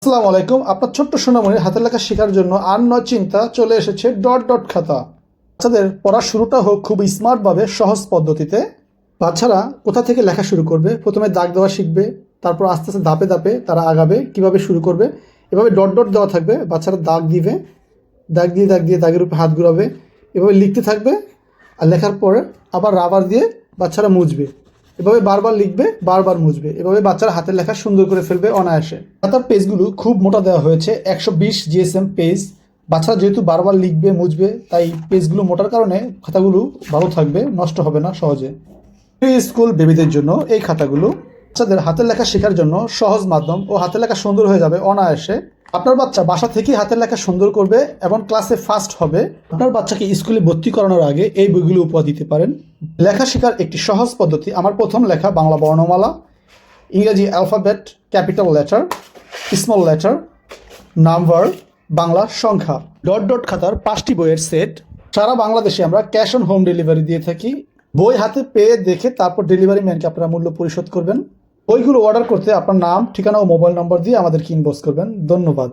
আসসালামু আলাইকুম। আপনার ছোট্ট সোনামণির হাতের লেখা শেখার জন্য আর নয় চিন্তা, চলে এসেছে ডট ডট খাতা। বাচ্চাদের পড়ার শুরুটা হোক খুব স্মার্টভাবে, সহজ পদ্ধতিতে। বাচ্চারা কোথা থেকে লেখা শুরু করবে, প্রথমে দাগ দেওয়া শিখবে, তারপর আস্তে আস্তে ধাপে ধাপে তারা আগাবে কিভাবে শুরু করবে। এভাবে ডট ডট দেওয়া থাকবে, বাচ্চারা দাগ দিবে, দাগ দিয়ে দাগের উপরে হাত ঘুরাবে, এভাবে লিখতে থাকবে। আর লেখার পরে আবার রাবার দিয়ে বাচ্চারা মুছবে। এভাবে বারবার লিখবে, বারবার মুছবে। এভাবে বাচ্চারা হাতের লেখা সুন্দর করে ফেলবে অনায়াসে। খাতার পেজগুলো খুব মোটা দেওয়া হয়েছে, 120 GSM পেজ। বাচ্চারা যেহেতু বারবার লিখবে, মুছবে, তাই পেজগুলো মোটার কারণে খাতাগুলো ভালো থাকবে, নষ্ট হবে না সহজে। প্রি স্কুল বেবিদের জন্য এই খাতাগুলো বাচ্চাদের হাতের লেখা শেখার জন্য সহজ মাধ্যম ও হাতের লেখা সুন্দর হয়ে যাবে অনায়াসে। আপনার বাচ্চা বাসা থেকেই হাতের লেখা সুন্দর করবে এবং ক্লাসে ফার্স্ট হবে। আপনার বাচ্চাকে স্কুলে ভর্তি করানোর আগে এই বইগুলো উপহার দিতে পারেন। লেখা শেখার একটি সহজ পদ্ধতি। আমার প্রথম লেখা বাংলা বর্ণমালা, ইংরেজি alphabet, capital letter, small letter, number, Bangla সংখ্যা। ডট ডট খাতার 5টি বইয়ের সেট। সারা বাংলাদেশে আমরা ক্যাশ অন হোম ডেলিভারি দিয়ে থাকি। বই হাতে পেয়ে দেখে তারপর ডেলিভারি ম্যানকে আপনারা মূল্য পরিশোধ করবেন। বইগুলো অর্ডার করতে আপনার নাম, ঠিকানা ও মোবাইল নম্বর দিয়ে আমাদেরকে ইনবক্স করবেন। ধন্যবাদ।